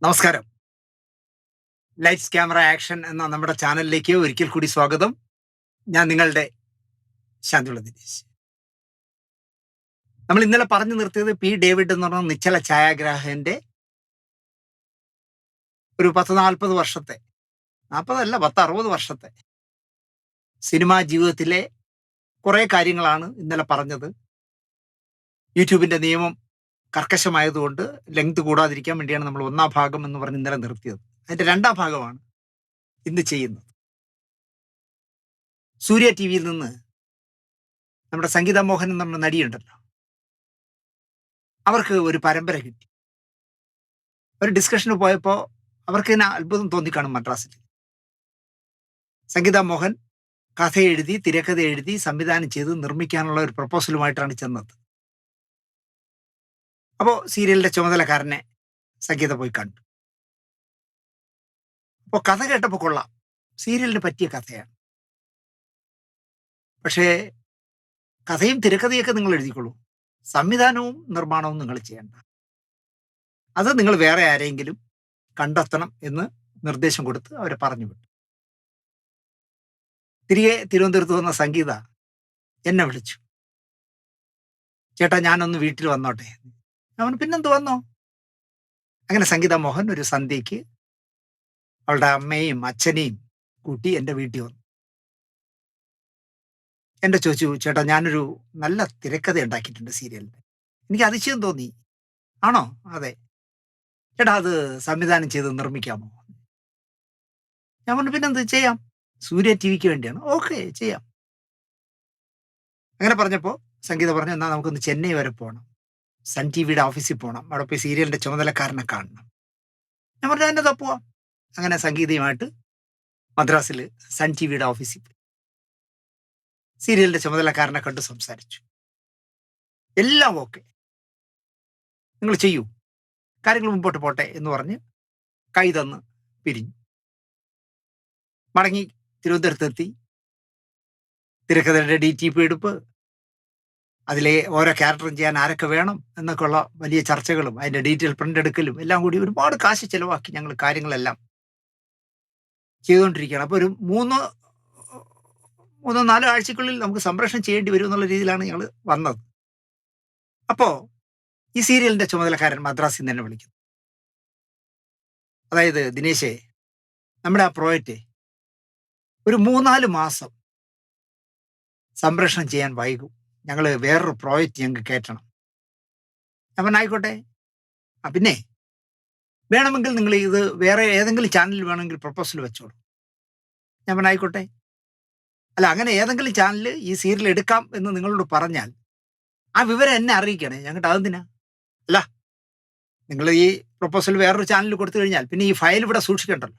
നമസ്കാരം. Lights camera action എന്ന നമ്മുടെ ചാനലിലേക്ക് ഒരിക്കൽ കൂടി സ്വാഗതം. ഞാൻ നിങ്ങളുടെ ശാന്തിയുള്ള ദിനേശ്. നമ്മൾ ഇന്നലെ പറഞ്ഞു നിർത്തിയത് പി ഡേവിഡ് എന്ന് പറഞ്ഞ നിശ്ചല ഛായാഗ്രാഹകന്റെ ഒരു 10-40 വർഷത്തെ, 40 10-60 വർഷത്തെ സിനിമാ ജീവിതത്തിലെ കുറെ കാര്യങ്ങളാണ് ഇന്നലെ പറഞ്ഞത്. യൂട്യൂബിന്റെ നിയമം കർക്കശമായതുകൊണ്ട് ലെങ്ത് കൂടാതിരിക്കാൻ വേണ്ടിയാണ് നമ്മൾ ഒന്നാം ഭാഗം എന്ന് പറഞ്ഞ് ഇന്നലെ നിർത്തിയത്. അതിന്റെ രണ്ടാം ഭാഗമാണ് ഇന്ന് ചെയ്യുന്നത്. സൂര്യ ടി വിയിൽ നിന്ന് നമ്മുടെ സംഗീത മോഹൻ എന്ന് പറഞ്ഞ നടിയുണ്ടല്ലോ, അവർക്ക് ഒരു പരമ്പര കിട്ടി. ഒരു ഡിസ്കഷന് പോയപ്പോൾ അവർക്ക് തന്നെ അത്ഭുതം തോന്നിക്കാണും. മദ്രാസിൽ സംഗീത മോഹൻ കഥ എഴുതി, തിരക്കഥ എഴുതി, സംവിധാനം ചെയ്ത് നിർമ്മിക്കാനുള്ള ഒരു പ്രപ്പോസലുമായിട്ടാണ് ചെന്നത്. അപ്പോൾ സീരിയലിന്റെ ചുമതലക്കാരനെ സംഗീത പോയി കണ്ടു. അപ്പോൾ കഥ കേട്ടപ്പോൾ കൊള്ളാം, സീരിയലിന് പറ്റിയ കഥയാണ്. പക്ഷേ കഥയും തിരക്കഥയൊക്കെ നിങ്ങൾ എഴുതിക്കൊള്ളൂ, സംവിധാനവും നിർമ്മാണവും നിങ്ങൾ ചെയ്യണ്ട, അത് നിങ്ങൾ വേറെ ആരെങ്കിലും കണ്ടെത്തണം എന്ന് നിർദ്ദേശം കൊടുത്ത് അവരെ പറഞ്ഞു വിട്ടു. തിരികെ തിരുവനന്തപുരത്ത് വന്ന സംഗീത എന്നെ വിളിച്ചു, ചേട്ടാ ഞാനൊന്ന് വീട്ടിൽ വന്നോട്ടെ. അവൻ പിന്നെന്ത് വന്നോ. അങ്ങനെ സംഗീത മോഹൻ ഒരു സന്ധ്യയ്ക്ക് അവളുടെ അമ്മയും അച്ഛനെയും കൂട്ടി എൻ്റെ വീട്ടിൽ വന്നു. എന്നെ ചോദിച്ചു, ചേട്ടാ ഞാനൊരു നല്ല തിരക്കഥ ഉണ്ടാക്കിയിട്ടുണ്ട് സീരിയലിന്, എനിക്ക് അതിശയം തോന്നി. ആണോ? അതെ. ചേട്ടാ അത് സംവിധാനം ചെയ്ത് നിർമ്മിക്കാമോ? ഞാൻ പറഞ്ഞു പിന്നെന്ത് ചെയ്യാം, സൂര്യ ടി വിക്ക് വേണ്ടിയാണ്. ഓക്കെ, ചെയ്യാം. അങ്ങനെ പറഞ്ഞപ്പോൾ സംഗീത പറഞ്ഞു, എന്നാൽ നമുക്കൊന്ന് ചെന്നൈ വരെ പോകണം, സൺ ടി വിയുടെ ഓഫീസിൽ പോകണം, അവിടെ പോയി സീരിയലിന്റെ ചുമതലക്കാരനെ കാണണം. ഞാൻ പറഞ്ഞു എന്നെ തപ്പുക. അങ്ങനെ സംഗീതയുമായിട്ട് മദ്രാസിൽ സൺ ടി വിയുടെ ഓഫീസിൽ പോയി സീരിയലിന്റെ ചുമതലക്കാരനെ കണ്ട് സംസാരിച്ചു. എല്ലാം ഓക്കെ, നിങ്ങൾ ചെയ്യൂ, കാര്യങ്ങൾ മുമ്പോട്ട് പോട്ടെ എന്ന് പറഞ്ഞ് കൈ തന്ന് പിരിഞ്ഞു. മടങ്ങി തിരുവനന്തപുരത്തെത്തി. തിരക്കഥയുടെ DTP എടുപ്പ്, അതിലെ ഓരോ ക്യാരക്ടറും ചെയ്യാൻ ആരൊക്കെ വേണം എന്നൊക്കെയുള്ള വലിയ ചർച്ചകളും അതിന്റെ ഡീറ്റെയിൽ പ്രിന്റ് എടുക്കലും എല്ലാം കൂടി ഒരുപാട് കാശ് ചെലവാക്കി ഞങ്ങൾ കാര്യങ്ങളെല്ലാം ചെയ്തുകൊണ്ടിരിക്കുകയാണ്. അപ്പോൾ ഒരു 3-4 ആഴ്ചക്കുള്ളിൽ നമുക്ക് സംപ്രേഷണം ചെയ്യേണ്ടി വരും എന്നുള്ള രീതിയിലാണ് ഞങ്ങൾ വന്നത്. അപ്പോൾ ഈ സീരിയലിന്റെ ചുമതലക്കാരൻ മദ്രാസിൽ നിന്ന് തന്നെ വിളിക്കുന്നു. അതായത് ദിനേശേ, നമ്മുടെ ആ പ്രോജക്റ്റ് ഒരു 3-4 മാസം സംപ്രേഷണം ചെയ്യാൻ വൈകും, ഞങ്ങൾ വേറൊരു പ്രോജക്റ്റ് ഞങ്ങൾക്ക് കയറ്റണം. അപ്പം ആയിക്കോട്ടെ, പിന്നെ വേണമെങ്കിൽ നിങ്ങൾ ഇത് വേറെ ഏതെങ്കിലും ചാനലിൽ വേണമെങ്കിൽ പ്രപ്പോസൽ വെച്ചോളൂ. ഞാൻ ആയിക്കോട്ടെ. അല്ല, അങ്ങനെ ഏതെങ്കിലും ചാനൽ ഈ സീരിയൽ എടുക്കാം എന്ന് നിങ്ങളോട് പറഞ്ഞാൽ ആ വിവരം എന്നെ അറിയിക്കണേ, ഞങ്ങൾക്ക് അതെന്തിനാ. അല്ല, നിങ്ങൾ ഈ പ്രപ്പോസൽ വേറൊരു ചാനലിൽ കൊടുത്തു കഴിഞ്ഞാൽ പിന്നെ ഈ ഫയൽ ഇവിടെ സൂക്ഷിക്കണ്ടല്ലോ.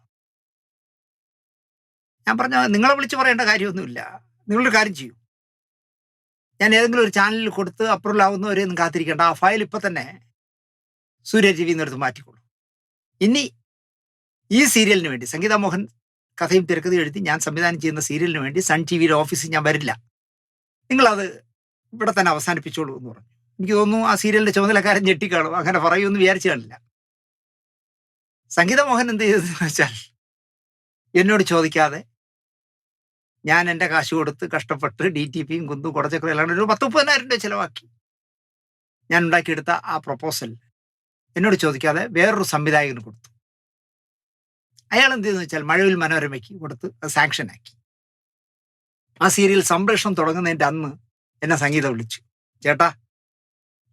ഞാൻ പറഞ്ഞ നിങ്ങളെ വിളിച്ച് പറയേണ്ട കാര്യമൊന്നുമില്ല, നിങ്ങളൊരു കാര്യം ചെയ്യൂ, ഞാൻ ഏതെങ്കിലും ഒരു ചാനലിൽ കൊടുത്ത് അപ്രൂവൽ ആവുന്നവരെയൊന്നും കാത്തിരിക്കേണ്ട, ആ ഫയൽ ഇപ്പം തന്നെ സൂര്യ ടി വിന്ന് എടുത്ത് മാറ്റിക്കോളൂ. ഇനി ഈ സീരിയലിന് വേണ്ടി സംഗീത മോഹൻ കഥയും തിരക്കഥയും എഴുതി ഞാൻ സംവിധാനം ചെയ്യുന്ന സീരിയലിന് വേണ്ടി സൺ ടി വിയുടെ ഓഫീസിൽ ഞാൻ വരില്ല, നിങ്ങളത് ഇവിടെ തന്നെ അവസാനിപ്പിച്ചോളൂ എന്ന് പറഞ്ഞു. എനിക്ക് തോന്നുന്നു ആ സീരിയലിന്റെ ചുമതലക്കാരൻ ഞെട്ടിക്കാണും, അങ്ങനെ പറയുമെന്ന് വിചാരിച്ചു കാണില്ല. സംഗീത മോഹൻ എന്ത് ചെയ്തെന്ന് വെച്ചാൽ എന്നോട് ചോദിക്കാതെ ഞാൻ എൻ്റെ കാശ് കൊടുത്ത് കഷ്ടപ്പെട്ട് DTPയും കുന്തും കുറച്ചൊക്കെ എല്ലാം ഒരു 10-30,000 രൂപ ചിലവാക്കി ഞാൻ ഉണ്ടാക്കിയെടുത്ത ആ പ്രപ്പോസൽ എന്നോട് ചോദിക്കാതെ വേറൊരു സംവിധായകന് കൊടുത്തു. അയാൾ എന്ത് ചെയ്തെന്ന് വെച്ചാൽ മഴവിൽ മനോരമയ്ക്ക് കൊടുത്ത് അത് സാങ്ഷനാക്കി. ആ സീരിയൽ സംപ്രേഷണം തുടങ്ങുന്നതിൻ്റെ അന്ന് എന്നെ സംഗീത വിളിച്ചു, ചേട്ടാ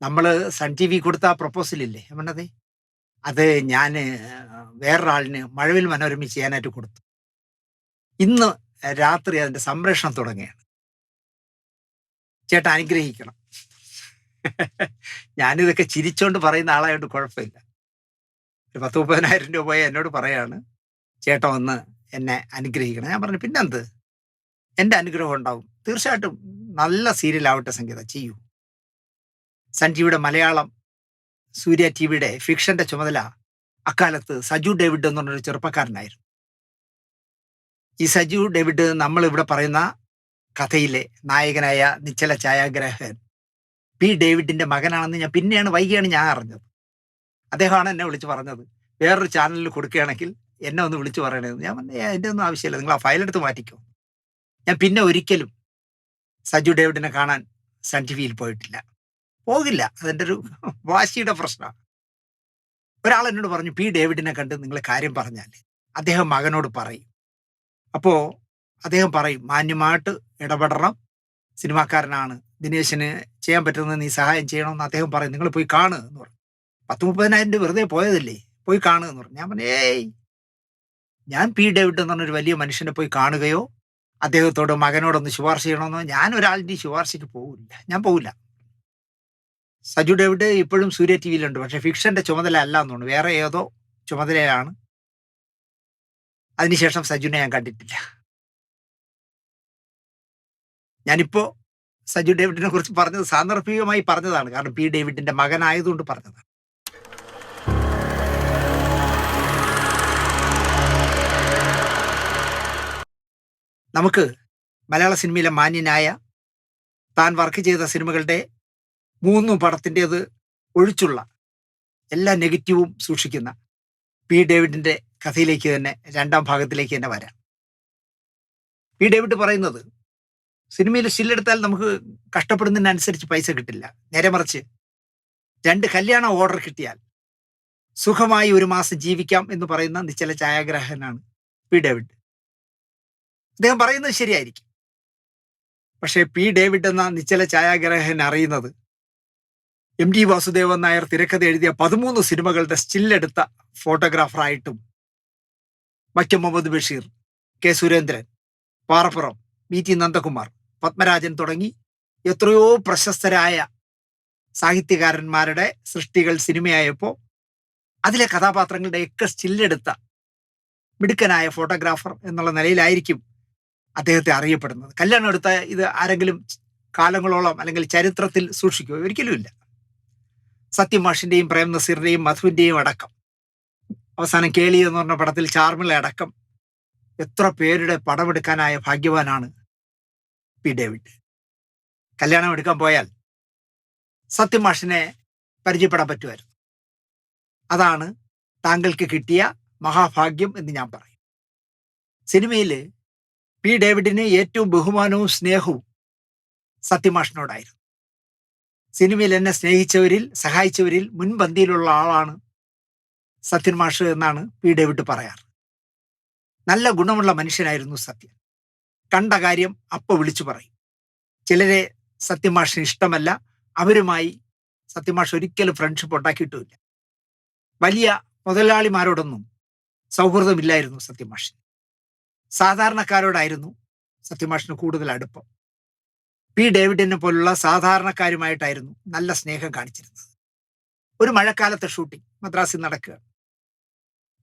നമ്മൾ സൺ ടി വി കൊടുത്ത ആ പ്രപ്പോസലില്ലേ അവനതെ, അത് ഞാൻ വേറൊരാളിന് മഴവിൽ മനോരമ ചെയ്യാനായിട്ട് കൊടുത്തു, ഇന്ന് രാത്രി അതിന്റെ സംപ്രേഷണം തുടങ്ങുകയാണ്, ചേട്ടാ അനുഗ്രഹിക്കണം. ഞാനിതൊക്കെ ചിരിച്ചോണ്ട് പറയുന്ന ആളായോണ്ട് കുഴപ്പമില്ല. ഒരു 10-30,000 രൂപ പോയി എന്നോട് പറയാണ്, ചേട്ടാ ഒന്ന് എന്നെ അനുഗ്രഹിക്കണം. ഞാൻ പറഞ്ഞു പിന്നെന്ത്, എൻ്റെ അനുഗ്രഹം ഉണ്ടാവും, തീർച്ചയായിട്ടും നല്ല സീരിയൽ ആവട്ടെ സംഗീത, ചെയ്യൂ. സൺ ടി വിയുടെ മലയാളം, സൂര്യ ടി വിയുടെ ഫിക്ഷന്റെ ചുമതല അക്കാലത്ത് സജു ഡേവിഡ് എന്ന് പറഞ്ഞൊരു ചെറുപ്പക്കാരനായിരുന്നു. ഈ സജു ഡേവിഡ് നമ്മൾ ഇവിടെ പറയുന്ന കഥയിലെ നായകനായ നിശ്ചല ഛായാഗ്രാഹകൻ പി ഡേവിഡിന്റെ മകനാണെന്ന് ഞാൻ പിന്നെയാണ് വൈകിയാണ് ഞാൻ അറിഞ്ഞത്. അദ്ദേഹമാണ് എന്നെ വിളിച്ച് പറഞ്ഞത്, വേറൊരു ചാനലിൽ കൊടുക്കുകയാണെങ്കിൽ എന്നെ ഒന്ന് വിളിച്ച് പറയണേന്ന്. ഞാൻ പറഞ്ഞു, എൻ്റെ ഒന്നും ആവശ്യമില്ല, നിങ്ങൾ ആ ഫയലെടുത്ത് മാറ്റിക്കോ. ഞാൻ പിന്നെ ഒരിക്കലും സജു ഡേവിഡിനെ കാണാൻ സൺ ടി വിയിൽ പോയിട്ടില്ല. പോകില്ല. അതെൻ്റെ ഒരു വാശിയുടെ പ്രശ്നമാണ്. ഒരാൾ എന്നോട് പറഞ്ഞു, പി ഡേവിഡിനെ കണ്ട് നിങ്ങൾ കാര്യം പറഞ്ഞാൽ അദ്ദേഹം മകനോട് പറയും. അപ്പോൾ അദ്ദേഹം പറയും, മാന്യമായിട്ട് ഇടപെടണം, സിനിമാക്കാരനാണ്, ദിനേശിന് ചെയ്യാൻ പറ്റുന്നത് നീ സഹായം ചെയ്യണമെന്ന് അദ്ദേഹം പറയും. നിങ്ങൾ പോയി കാണുക എന്ന് പറഞ്ഞു. 10,000-30,000 രൂപ വെറുതെ പോയതല്ലേ, പോയി കാണുക എന്ന് പറഞ്ഞു. ഞാൻ പറഞ്ഞു, ഏയ്, ഞാൻ പി ഡേവിഡ് എന്ന് പറഞ്ഞൊരു വലിയ മനുഷ്യനെ പോയി കാണുകയോ അദ്ദേഹത്തോട് മകനോടൊന്ന് ശുപാർശ ചെയ്യണമെന്നോ ഞാൻ ഒരാളുടെയും ശുപാർശയ്ക്ക് പോകില്ല, ഞാൻ പോകില്ല. സജു ഡേവിഡ് ഇപ്പോഴും സൂര്യ ടി വിയിലുണ്ട്. പക്ഷെ ഫിക്ഷന്റെ ചുമതല അല്ല എന്ന് തോന്നുന്നു, വേറെ ഏതോ ചുമതലയാണ്. അതിനുശേഷം സജുനെ ഞാൻ കണ്ടിട്ടില്ല. ഞാനിപ്പോ സജു ഡേവിഡിനെ കുറിച്ച് പറഞ്ഞത് സാന്ദർഭികമായി പറഞ്ഞതാണ്, കാരണം പി ഡേവിഡിന്റെ മകനായതുകൊണ്ട് പറഞ്ഞതാണ്. നമുക്ക് മലയാള സിനിമയിലെ മാന്യനായ, താൻ വർക്ക് ചെയ്ത സിനിമകളുടെ 3 പടത്തിൻ്റെത് ഒഴിച്ചുള്ള എല്ലാ നെഗറ്റീവും സൂക്ഷിക്കുന്ന പി ഡേവിഡിന്റെ കഥയിലേക്ക് തന്നെ, 2ാം ഭാഗത്തിലേക്ക് തന്നെ വരാം. പി ഡേവിഡ് പറയുന്നത്, സിനിമയിൽ സ്റ്റില്ലെടുത്താൽ നമുക്ക് കഷ്ടപ്പെടുന്നതിനനുസരിച്ച് പൈസ കിട്ടില്ല, നേരെ മറിച്ച് 2 കല്യാണ ഓർഡർ കിട്ടിയാൽ സുഖമായി 1 മാസം ജീവിക്കാം എന്ന് പറയുന്ന നിശ്ചല ഛായാഗ്രാഹകനാണ് പി ഡേവിഡ്. അദ്ദേഹം പറയുന്നത് ശരിയായിരിക്കും. പക്ഷേ പി ഡേവിഡ് എന്ന നിശ്ചല ഛായാഗ്രാഹകൻ അറിയുന്നത് എം ടി വാസുദേവൻ നായർ തിരക്കഥ എഴുതിയ 13 സിനിമകളുടെ സ്റ്റില്ലെടുത്ത ഫോട്ടോഗ്രാഫറായിട്ടും വൈക്കം മുഹമ്മദ് ബഷീർ, കെ സുരേന്ദ്രൻ, പാറപ്പുറം, വി ടി നന്ദകുമാർ, പത്മരാജൻ തുടങ്ങി എത്രയോ പ്രശസ്തരായ സാഹിത്യകാരന്മാരുടെ സൃഷ്ടികൾ സിനിമയായപ്പോൾ അതിലെ കഥാപാത്രങ്ങളുടെയൊക്കെ സ്റ്റില്ലെടുത്ത മിടുക്കനായ ഫോട്ടോഗ്രാഫർ എന്നുള്ള നിലയിലായിരിക്കും അദ്ദേഹത്തെ അറിയപ്പെടുന്നത്. കല്യാണം എടുത്ത ഇത് ആരെങ്കിലും കാലങ്ങളോളം അല്ലെങ്കിൽ ചരിത്രത്തിൽ സൂക്ഷിക്കുക? ഒരിക്കലുമില്ല. സത്യം മാഷിന്റെയും പ്രേം നസീറിന്റെയും മധുവിന്റെയും അടക്കം, അവസാനം കേളി എന്ന് പറഞ്ഞ പടത്തിൽ ചാർമിള അടക്കം എത്ര പേരുടെ പടമെടുക്കാനായ ഭാഗ്യവാനാണ് പി ഡേവിഡ്. കല്യാണം എടുക്കാൻ പോയാൽ സത്യം മാഷിനെ പരിചയപ്പെടാൻ പറ്റുമായിരുന്നു. അതാണ് താങ്കൾക്ക് കിട്ടിയ മഹാഭാഗ്യം എന്ന് ഞാൻ പറയും. സിനിമയിൽ പി ഡേവിഡിന് ഏറ്റവും ബഹുമാനവും സ്നേഹവും സത്യമാഷിനോടായിരുന്നു. സിനിമയിൽ എന്നെ സ്നേഹിച്ചവരിൽ, സഹായിച്ചവരിൽ മുൻപന്തിയിലുള്ള ആളാണ് സത്യൻ മാഷ് എന്നാണ് പി ഡേവിഡ് പറയാറ്. നല്ല ഗുണമുള്ള മനുഷ്യനായിരുന്നു സത്യൻ. കണ്ട കാര്യം അപ്പ വിളിച്ചു പറയും. ചിലരെ സത്യമാഷിന് ഇഷ്ടമല്ല, അവരുമായി സത്യമാഷ് ഒരിക്കലും ഫ്രണ്ട്ഷിപ്പ് ഉണ്ടാക്കിയിട്ടുമില്ല. വലിയ മുതലാളിമാരോടൊന്നും സൗഹൃദമില്ലായിരുന്നു സത്യമാഷിന്. സാധാരണക്കാരോടായിരുന്നു സത്യമാഷിന് കൂടുതൽ അടുപ്പം. പി ഡേവിഡിനെ പോലുള്ള സാധാരണക്കാരുമായിട്ടായിരുന്നു നല്ല സ്നേഹം കാണിച്ചിരുന്നത്. ഒരു മഴക്കാലത്തെ ഷൂട്ടിംഗ് മദ്രാസിൽ നടക്കുകയാണ്.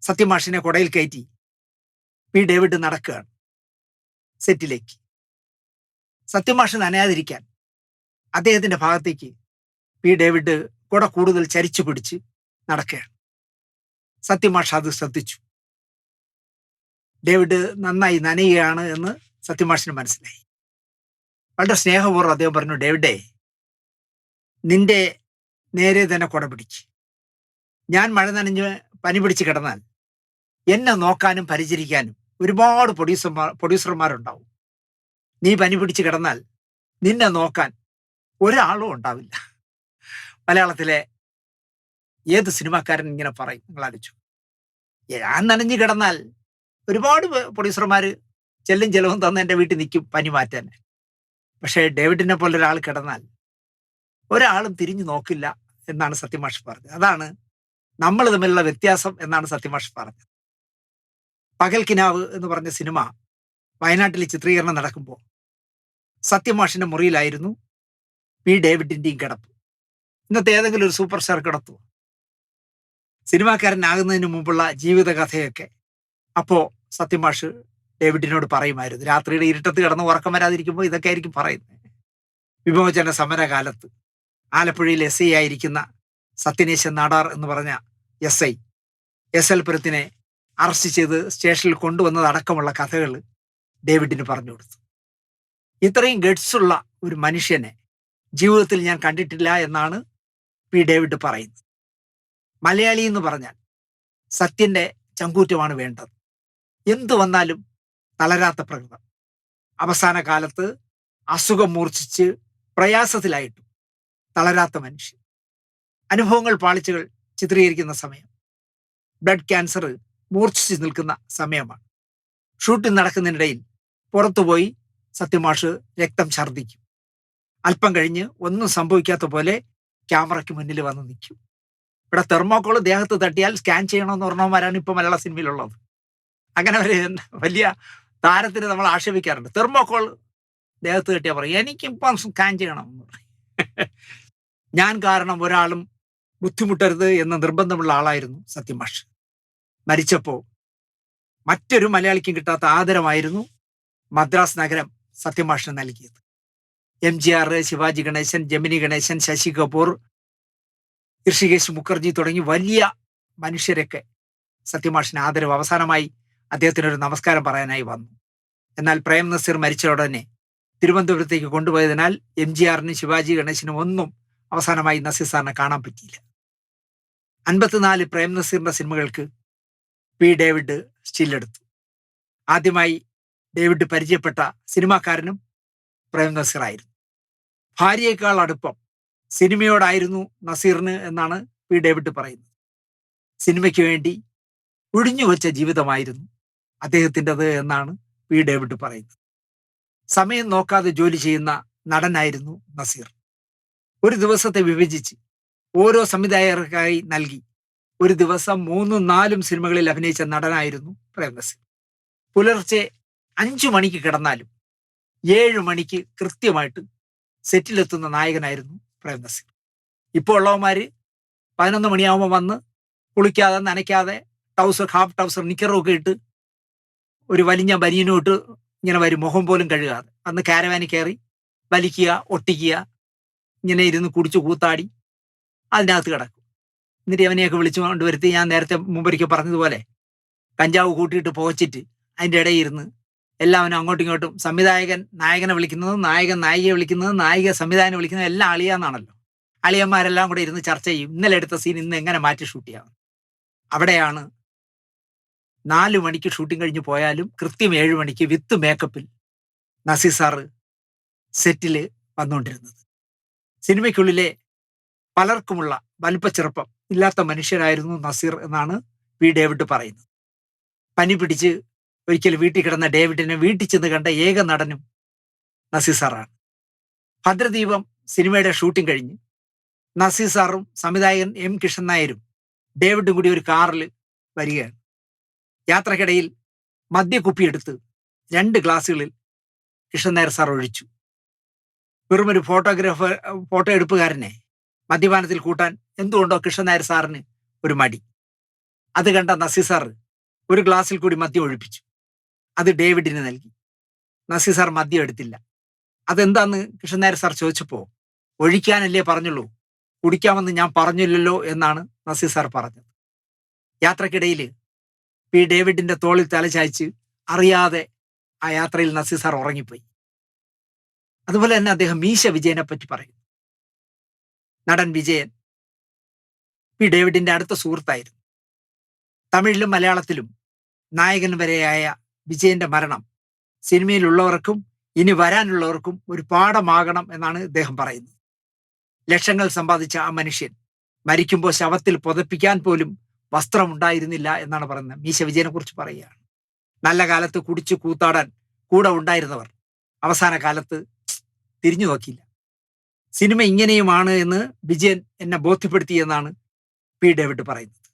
സത്യമാഷിനെ കൊടയിൽ കയറ്റി പി ഡേവിഡ് നടക്കുകയാണ് സെറ്റിലേക്ക്. സത്യമാഷ് നനയാതിരിക്കാൻ അദ്ദേഹത്തിന്റെ ഭാഗത്തേക്ക് പി ഡേവിഡ് കുട കൂടുതൽ ചരിച്ചു പിടിച്ച് നടക്കുകയാണ്. സത്യമാഷ് അത് ശ്രദ്ധിച്ചു. ഡേവിഡ് നന്നായി നനയുകയാണ് എന്ന് സത്യമാഷിന് മനസ്സിലായി. വളരെ സ്നേഹപൂർവ്വം അദ്ദേഹം പറഞ്ഞു, ഡേവിഡേ, നിന്റെ നേരെ തന്നെ കുട പിടിച്ച്, ഞാൻ മഴ നനഞ്ഞ് പനി പിടിച്ച് കിടന്നാൽ എന്നെ നോക്കാനും പരിചരിക്കാനും ഒരുപാട് പ്രൊഡ്യൂസർമാരുണ്ടാവും. നീ പനി പിടിച്ച് കിടന്നാൽ നിന്നെ നോക്കാൻ ഒരാളും ഉണ്ടാവില്ല. മലയാളത്തിലെ ഏത് സിനിമാക്കാരൻ ഇങ്ങനെ പറയും? നിങ്ങൾ ആലോചിച്ചു. ഞാൻ നനഞ്ഞു കിടന്നാൽ ഒരുപാട് പ്രൊഡ്യൂസർമാർ ചെല്ലും ചെലവും തന്ന് എൻ്റെ വീട്ടിൽ നിൽക്കും പനി മാറ്റാൻ. പക്ഷേ ഡേവിഡിനെ പോലെ ഒരാൾ കിടന്നാൽ ഒരാളും തിരിഞ്ഞു നോക്കില്ല എന്നാണ് സത്യമാഷ് പറഞ്ഞത്. അതാണ് നമ്മൾ തമ്മിലുള്ള വ്യത്യാസം എന്നാണ് സത്യമാഷ് പറഞ്ഞത്. പകൽക്കിനാവ് എന്ന് പറഞ്ഞ സിനിമ വയനാട്ടിൽ ചിത്രീകരണം നടക്കുമ്പോൾ സത്യമാഷിന്റെ മുറിയിലായിരുന്നു പി ഡേവിഡിന്റെയും കിടപ്പ്. ഇന്നത്തെ ഏതെങ്കിലും ഒരു സൂപ്പർ സ്റ്റാർ കിടത്തുവോ? സിനിമാക്കാരനാകുന്നതിന് മുമ്പുള്ള ജീവിതകഥയൊക്കെ അപ്പോ സത്യമാഷ് ഡേവിഡിനോട് പറയുമായിരുന്നു. രാത്രിയുടെ ഇരുട്ടത്ത് കിടന്ന് ഉറക്കം വരാതിരിക്കുമ്പോൾ ഇതൊക്കെ ആയിരിക്കും പറയുന്നത്. വിമോചന സമരകാലത്ത് ആലപ്പുഴയിൽ SI ആയിരിക്കുന്ന സത്യനേശൻ നാടാർ എന്ന് പറഞ്ഞ SI SL പുരത്തിനെ അറസ്റ്റ് ചെയ്ത് സ്റ്റേഷനിൽ കൊണ്ടുവന്നതടക്കമുള്ള കഥകൾ ഡേവിഡിന് പറഞ്ഞു കൊടുത്തു. ഇത്രയും ഗഡ്സുള്ള ഒരു മനുഷ്യനെ ജീവിതത്തിൽ ഞാൻ കണ്ടിട്ടില്ല എന്നാണ് പി ഡേവിഡ് പറയുന്നത്. മലയാളി എന്ന് പറഞ്ഞാൽ സത്യന്റെ ചങ്കൂറ്റമാണ് വേണ്ടത്. എന്തു വന്നാലും തളരാത്ത പ്രകൃതം. അവസാന കാലത്ത് അസുഖം മൂർച്ഛിച്ച് പ്രയാസത്തിലായിട്ടും തളരാത്ത മനുഷ്യൻ. അനുഭവങ്ങൾ പാളിച്ചകൾ ചിത്രീകരിക്കുന്ന സമയം. ബ്ലഡ് ക്യാൻസർ മൂർച്ഛിച്ച് നിൽക്കുന്ന സമയമാണ്. ഷൂട്ടിംഗ് നടക്കുന്നതിനിടയിൽ പുറത്തുപോയി സത്യമാഷ് രക്തം ഛർദ്ദിക്കും. അല്പം കഴിഞ്ഞ് ഒന്നും സംഭവിക്കാത്ത പോലെ ക്യാമറയ്ക്ക് മുന്നിൽ വന്ന് നിൽക്കും. ഇവിടെ തെർമോക്കോൾ ദേഹത്ത് തട്ടിയാൽ സ്കാൻ ചെയ്യണമെന്ന് പറഞ്ഞവന്മാരാണ് ഇപ്പൊ മലയാള സിനിമയിലുള്ളത്. അങ്ങനെ ഒരു വലിയ താരത്തിന് നമ്മൾ ആക്ഷേപിക്കാറുണ്ട്. തെർമോക്കോൾ ദേഹത്ത് തട്ടിയാൽ പറയും എനിക്കിപ്പം സ്കാൻ ചെയ്യണം എന്ന് പറയും. ഞാൻ കാരണം ഒരാളും ബുദ്ധിമുട്ടരുത് എന്ന നിർബന്ധമുള്ള ആളായിരുന്നു സത്യമാഷ്. മരിച്ചപ്പോൾ മറ്റൊരു മലയാളിക്കും കിട്ടാത്ത ആദരമായിരുന്നു മദ്രാസ് നഗരം സത്യമാഷിന് നൽകിയത്. MGR, ശിവാജി ഗണേശൻ, ജമിനി ഗണേശൻ, ശശി കപൂർ, ഋഷികേശ് മുഖർജി തുടങ്ങി വലിയ മനുഷ്യരൊക്കെ സത്യമാഷിന് ആദരവ്. അവസാനമായി അദ്ദേഹത്തിനൊരു നമസ്കാരം പറയാനായി വന്നു. എന്നാൽ പ്രേം നസീർ മരിച്ച ഉടനെ തിരുവനന്തപുരത്തേക്ക് കൊണ്ടുപോയതിനാൽ MGRനും ശിവാജി ഗണേശനും ഒന്നും അവസാനമായി നസീർ സാറിനെ കാണാൻ പറ്റിയില്ല. 54 പ്രേം നസീറിന്റെ സിനിമകൾക്ക് P. ഡേവിഡ് സ്റ്റില്ലെടുത്തു. ആദ്യമായി ഡേവിഡ് പരിചയപ്പെട്ട സിനിമാക്കാരനും പ്രേം നസീർ ആയിരുന്നു. ഭാര്യയേക്കാൾ അടുപ്പം സിനിമയോടായിരുന്നു നസീറിന് എന്നാണ് P. ഡേവിഡ് പറയുന്നത്. സിനിമയ്ക്ക് വേണ്ടി ഒഴിഞ്ഞുവെച്ച ജീവിതമായിരുന്നു അദ്ദേഹത്തിൻ്റെത് എന്നാണ് P. ഡേവിഡ് പറയുന്നത്. സമയം നോക്കാതെ ജോലി ചെയ്യുന്ന നടനായിരുന്നു നസീർ. ഒരു ദിവസത്തെ വിഭജിച്ച് ഓരോ സംവിധായകർക്കായി നൽകി ഒരു ദിവസം 3-4 സിനിമകളിൽ അഭിനയിച്ച നടനായിരുന്നു പ്രേം നസീർ. പുലർച്ചെ 5 മണിക്ക് കിടന്നാലും 7 മണിക്ക് കൃത്യമായിട്ട് സെറ്റിലെത്തുന്ന നായകനായിരുന്നു പ്രേം നസീർ. ഇപ്പോൾ ഉള്ളവന്മാര് 11 മണിയാവുമ്പോൾ വന്ന് കുളിക്കാതെ നനയ്ക്കാതെ ഹാഫ് ടൗസർ നിക്കറും ഒക്കെ ഇട്ട് ഒരു വലിഞ്ഞ ബനിയനും ഇട്ട് ഇങ്ങനെ വരും, മുഖം പോലും കഴുകാതെ. അന്ന് കാരവാനിൽ കയറി വലിക്കുക, ഒട്ടിക്കുക, ഇങ്ങനെ ഇരുന്ന് കുടിച്ചു കൂത്താടി അതിനകത്ത് കിടക്കും. എന്നിട്ട് അവനെയൊക്കെ വിളിച്ചു കൊണ്ടുവരുത്തി ഞാൻ നേരത്തെ മുമ്പൊരിക്കൽ പറഞ്ഞതുപോലെ കഞ്ചാവ് കൂട്ടിയിട്ട് പുകച്ചിട്ട് അതിൻ്റെ ഇടയിൽ ഇരുന്ന് എല്ലാവരും അങ്ങോട്ടും ഇങ്ങോട്ടും സംവിധായകൻ നായകനെ വിളിക്കുന്നത്, നായകൻ നായികയെ വിളിക്കുന്നത്, നായിക സംവിധായകനെ വിളിക്കുന്നത് എല്ലാം അളിയാന്നാണല്ലോ. അളിയന്മാരെല്ലാം കൂടെ ഇരുന്ന് ചർച്ച ചെയ്യും. ഇന്നലെ എടുത്ത സീൻ ഇന്ന് എങ്ങനെ മാറ്റി ഷൂട്ട് ചെയ്യാം. അവിടെയാണ് 4 മണിക്ക് ഷൂട്ടിംഗ് കഴിഞ്ഞ് പോയാലും കൃത്യം 7 മണിക്ക് വിത്ത് മേക്കപ്പിൽ നസീർ സാറ് സെറ്റിൽ വന്നുകൊണ്ടിരുന്നത്. സിനിമയ്ക്കുള്ളിലെ പലർക്കുമുള്ള വലിപ്പച്ചെറുപ്പം ഇല്ലാത്ത മനുഷ്യരായിരുന്നു നസീർ എന്നാണ് P. ഡേവിഡ് പറയുന്നത്. പനി പിടിച്ച് ഒരിക്കൽ വീട്ടിൽ കിടന്ന ഡേവിഡിനെ വീട്ടിൽ ചെന്ന് കണ്ട ഏക നടനും നസീർ സാറാണ്. ഭദ്രദീപം സിനിമയുടെ ഷൂട്ടിംഗ് കഴിഞ്ഞ് നസീർ സാറും സംവിധായകൻ M. കൃഷ്ണൻ നായരും ഡേവിഡും കൂടി ഒരു കാറിൽ വരികയാണ്. യാത്രക്കിടയിൽ മദ്യക്കുപ്പി എടുത്ത് 2 ഗ്ലാസുകളിൽ കൃഷ്ണൻ നായർ സാർ ഒഴിച്ചു. വെറുമൊരു ഫോട്ടോ എടുപ്പുകാരനെ മദ്യപാനത്തിൽ കൂട്ടാൻ എന്തുകൊണ്ടോ കൃഷ്ണൻ നായർ സാറിന് ഒരു മടി. അത് കണ്ട നസീർ സാർ ഒരു ഗ്ലാസ്സിൽ കൂടി മദ്യം ഒഴിപ്പിച്ചു. അത് ഡേവിഡിന് നൽകി. നസീർ സാർ മദ്യം എടുത്തില്ല. അതെന്താന്ന് കൃഷ്ണൻ നായർ സാർ ചോദിച്ചപ്പോൾ ഒഴിക്കാനല്ലേ പറഞ്ഞുള്ളൂ, കുടിക്കാമെന്ന് ഞാൻ പറഞ്ഞില്ലല്ലോ എന്നാണ് നസീർ സാർ പറഞ്ഞത്. യാത്രക്കിടയിൽ P. ഡേവിഡിന്റെ തോളിൽ തലചായ്ച്ച് അറിയാതെ ആ യാത്രയിൽ നസീർ സാർ ഉറങ്ങിപ്പോയി. അതുപോലെ തന്നെ അദ്ദേഹം മീശ വിജയനെ പറ്റി പറയും. നടൻ വിജയൻ P. ഡേവിഡിന്റെ അടുത്ത സുഹൃത്തായിരുന്നു. തമിഴിലും മലയാളത്തിലും നായകൻ വരെയായ വിജയന്റെ മരണം സിനിമയിലുള്ളവർക്കും ഇനി വരാനുള്ളവർക്കും ഒരു പാഠമാകണം എന്നാണ് ഇദ്ദേഹം പറയുന്നത്. ലക്ഷങ്ങൾ സമ്പാദിച്ച ആ മനുഷ്യൻ മരിക്കുമ്പോൾ ശവത്തിൽ പുതപ്പിക്കാൻ പോലും വസ്ത്രമുണ്ടായിരുന്നില്ല എന്നാണ് പറയുന്നത്. മീശ വിജയനെ കുറിച്ച് പറയുകയാണ്. നല്ല കാലത്ത് കുടിച്ചു കൂത്താടാൻ കൂടെ ഉണ്ടായിരുന്നവർ അവസാന കാലത്ത് തിരിഞ്ഞു നോക്കിയില്ല. സിനിമ ഇങ്ങനെയുമാണ് എന്ന് വിജയൻ എന്നെ ബോധ്യപ്പെടുത്തിയെന്നാണ് P. ഡേവിഡ് പറയുന്നത്.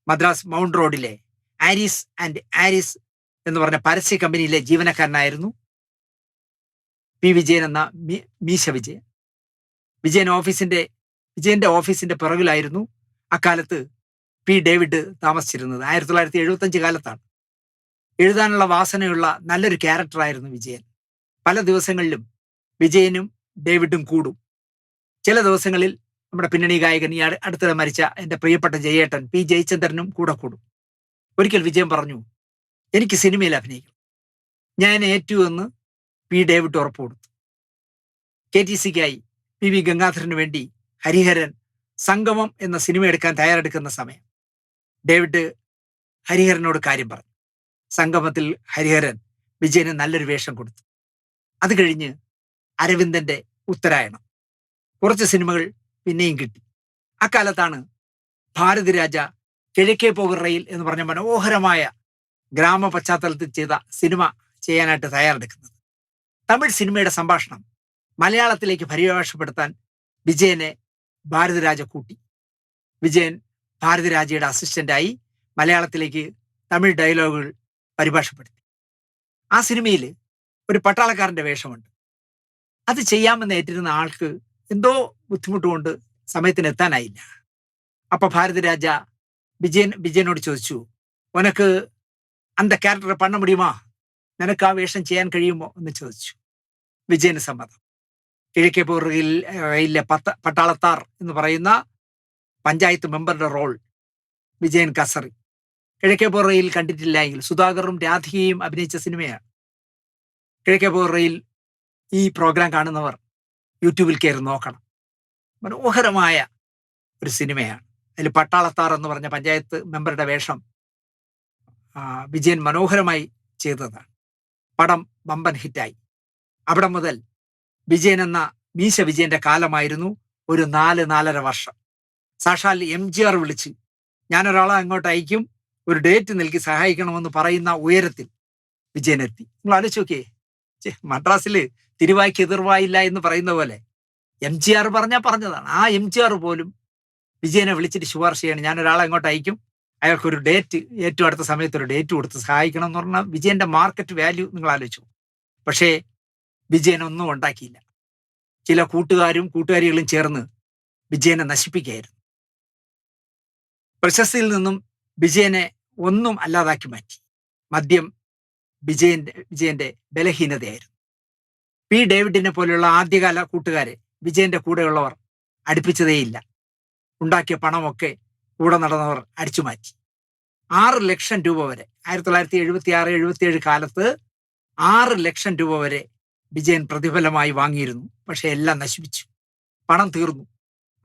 മദ്രാസ് മൗണ്ട് റോഡിലെ ആരിസ് ആൻഡ് ആരിസ് എന്ന് പറഞ്ഞ പരസ്യ കമ്പനിയിലെ ജീവനക്കാരനായിരുന്നു P. വിജയൻ എന്ന മീശ വിജയൻ. വിജയന്റെ ഓഫീസിന്റെ പിറകിലായിരുന്നു അക്കാലത്ത് P. ഡേവിഡ് താമസിച്ചിരുന്നത്. 1975 കാലത്താണ്. എഴുതാനുള്ള വാസനയുള്ള നല്ലൊരു ക്യാരക്ടറായിരുന്നു വിജയൻ. പല ദിവസങ്ങളിലും വിജയനും ഡേവിഡും കൂടും. ചില ദിവസങ്ങളിൽ നമ്മുടെ പിന്നണി ഗായകൻ ഈ അടുത്തിടെ മരിച്ച എൻ്റെ പ്രിയപ്പെട്ട ജയേട്ടൻ P. ജയചന്ദ്രനും കൂടെ കൂടും. ഒരിക്കൽ വിജയൻ പറഞ്ഞു, എനിക്ക് സിനിമയിൽ അഭിനയിക്കണം. ഞാൻ ഏറ്റു എന്ന് P. ഡേവിഡ് ഉറപ്പ് കൊടുത്തു. KTCക്കായി PV ഗംഗാധരന് വേണ്ടി ഹരിഹരൻ സംഗമം എന്ന സിനിമ എടുക്കാൻ തയ്യാറെടുക്കുന്ന സമയം ഡേവിഡ് ഹരിഹരനോട് കാര്യം പറഞ്ഞു. സംഗമത്തിൽ ഹരിഹരൻ വിജയന് നല്ലൊരു വേഷം കൊടുത്തു. അത് കഴിഞ്ഞ് അരവിന്ദന്റെ ഉത്തരായണം, കുറച്ച് സിനിമകൾ പിന്നെയും കിട്ടി. അക്കാലത്താണ് ഭാരതിരാജ കിഴക്കേ പോകുന്ന റെയിൽ എന്ന് പറഞ്ഞ മനോഹരമായ ഗ്രാമ പശ്ചാത്തലത്തിൽ ചെയ്ത സിനിമ ചെയ്യാനായിട്ട് തയ്യാറെടുക്കുന്നത്. തമിഴ് സിനിമയുടെ സംഭാഷണം മലയാളത്തിലേക്ക് പരിഭാഷപ്പെടുത്താൻ വിജയനെ ഭാരതിരാജ കൂട്ടി. വിജയൻ ഭാരതിരാജയുടെ അസിസ്റ്റന്റായി മലയാളത്തിലേക്ക് തമിഴ് ഡയലോഗുകൾ പരിഭാഷപ്പെടുത്തി. ആ സിനിമയിൽ ഒരു പട്ടാളക്കാരന്റെ വേഷമുണ്ട്. അത് ചെയ്യാമെന്ന് ഏറ്റിരുന്ന ആൾക്ക് എന്തോ ബുദ്ധിമുട്ടുകൊണ്ട് സമയത്തിന് എത്താനായില്ല. അപ്പൊ ഭാരതിരാജ വിജയനോട് ചോദിച്ചു, ഉനക്ക് അന്ത ക്യാരക്ടർ പണ്ണ മുടിയുമാ, നിനക്ക് ആ വേഷം ചെയ്യാൻ കഴിയുമോ എന്ന് ചോദിച്ചു. വിജയന് സമ്മതം. കിഴക്കേ റെയിലിലെ പട്ടാളത്താർ എന്ന് പറയുന്ന പഞ്ചായത്ത് മെമ്പറുടെ റോൾ വിജയൻ കസറി. കിഴക്കേ റെയിൽ കണ്ടിട്ടില്ല എങ്കിൽ സുധാകറും രാധികയും അഭിനയിച്ച സിനിമയാണ്. കിഴക്കേ റെയിൽ ഈ പ്രോഗ്രാം കാണുന്നവർ യൂട്യൂബിൽ കയറി നോക്കണം. മനോഹരമായ ഒരു സിനിമയാണ്. അതിൽ പട്ടാളത്താർ എന്ന് പറഞ്ഞ പഞ്ചായത്ത് മെമ്പറുടെ വേഷം വിജയൻ മനോഹരമായി ചെയ്തതാണ്. പടം വമ്പൻ ഹിറ്റായി. അവിടെ മുതൽ വിജയൻ എന്ന മീശ വിജയന്റെ കാലമായിരുന്നു ഒരു 4-4.5 വർഷം. സാക്ഷാൽ MGR വിളിച്ച് ഞാനൊരാളെ അങ്ങോട്ട് അയക്കും, ഒരു ഡേറ്റ് നൽകി സഹായിക്കണമെന്ന് പറയുന്ന ഉയരത്തിൽ വിജയൻ എത്തി. നിങ്ങൾ ആലോചിച്ച് നോക്കിയേ, മദ്രാസിൽ തിരുവായ്ക്ക് എതിർവായില്ല എന്ന് പറയുന്ന പോലെ MGR പറഞ്ഞതാണ്. ആ MGR പോലും വിജയനെ വിളിച്ചിട്ട് ശുപാർശ ചെയ്യണം, ഞാനൊരാളെ അങ്ങോട്ട് അയക്കും, അയാൾക്കൊരു ഡേറ്റ്, ഏറ്റവും അടുത്ത സമയത്ത് ഒരു ഡേറ്റ് കൊടുത്ത് സഹായിക്കണം എന്ന് പറഞ്ഞാൽ വിജയന്റെ മാർക്കറ്റ് വാല്യൂ നിങ്ങൾ ആലോചിച്ചു. പക്ഷേ വിജയൻ ഒന്നും ഉണ്ടാക്കിയില്ല. ചില കൂട്ടുകാരികളും ചേർന്ന് വിജയനെ നശിപ്പിക്കുകയായിരുന്നു. പ്രശസ്തിയിൽ നിന്നും വിജയനെ ഒന്നും അല്ലാതാക്കി മാറ്റി. മദ്യം വിജയന്റെ ബലഹീനതയായിരുന്നു. പി ഡേവിഡിനെ പോലെയുള്ള ആദ്യകാല കൂട്ടുകാരെ വിജയന്റെ കൂടെയുള്ളവർ അടുപ്പിച്ചതേയില്ല. ഉണ്ടാക്കിയ പണമൊക്കെ കൂടെ നടന്നവർ അടിച്ചു മാറ്റി. 6 ലക്ഷം രൂപ വരെ 1976-77 കാലത്ത് 6 ലക്ഷം രൂപ വരെ വിജയൻ പ്രതിഫലമായി വാങ്ങിയിരുന്നു. പക്ഷെ എല്ലാം നശിപ്പിച്ചു. പണം തീർന്നു,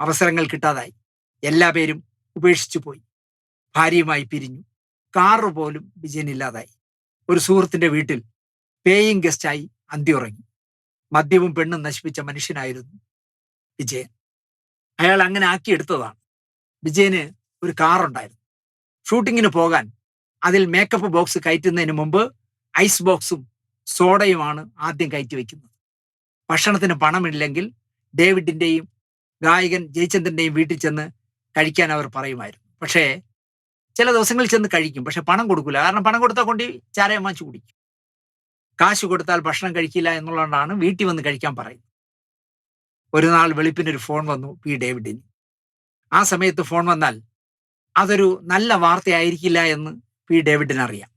അവസരങ്ങൾ കിട്ടാതായി, എല്ലാ പേരും ഉപേക്ഷിച്ചു പോയി, ഭാര്യയുമായി പിരിഞ്ഞു, കാറ് പോലും വിജയൻ ഇല്ലാതായി. ഒരു സുഹൃത്തിന്റെ വീട്ടിൽ പേയിങ് ഗസ്റ്റായി അന്തിയുറങ്ങി. മദ്യവും പെണ്ണും നശിപ്പിച്ച മനുഷ്യനായിരുന്നു വിജയൻ. അയാൾ അങ്ങനെ ആക്കിയെടുത്തതാണ്. വിജയന് ഒരു കാറുണ്ടായിരുന്നു. ഷൂട്ടിങ്ങിന് പോകാൻ അതിൽ മേക്കപ്പ് ബോക്സ് കയറ്റുന്നതിന് മുമ്പ് ഐസ് ബോക്സും സോഡയുമാണ് ആദ്യം കയറ്റി വയ്ക്കുന്നത്. ഭക്ഷണത്തിന് പണമില്ലെങ്കിൽ ഡേവിഡിന്റെയും ഗായകൻ ജയചന്ദ്രന്റെയും വീട്ടിൽ ചെന്ന് കഴിക്കാൻ അവർ പറയുമായിരുന്നു. പക്ഷേ ചില ദിവസങ്ങളിൽ ചെന്ന് കഴിക്കും, പക്ഷെ പണം കൊടുക്കില്ല. കാരണം പണം കൊടുത്താൽ കൊണ്ട് ചാരയം വാങ്ങിച്ചു കുടിക്കും. കാശ് കൊടുത്താൽ ഭക്ഷണം കഴിക്കില്ല എന്നുള്ളതുകൊണ്ടാണ് വീട്ടിൽ വന്ന് കഴിക്കാൻ പറയുന്നത്. ഒരു നാൾ വെളുപ്പിനൊരു ഫോൺ വന്നു പി ഡേവിഡിന്. ആ സമയത്ത് ഫോൺ വന്നാൽ അതൊരു നല്ല വാർത്തയായിരിക്കില്ല എന്ന് പി ഡേവിഡിന് അറിയാം.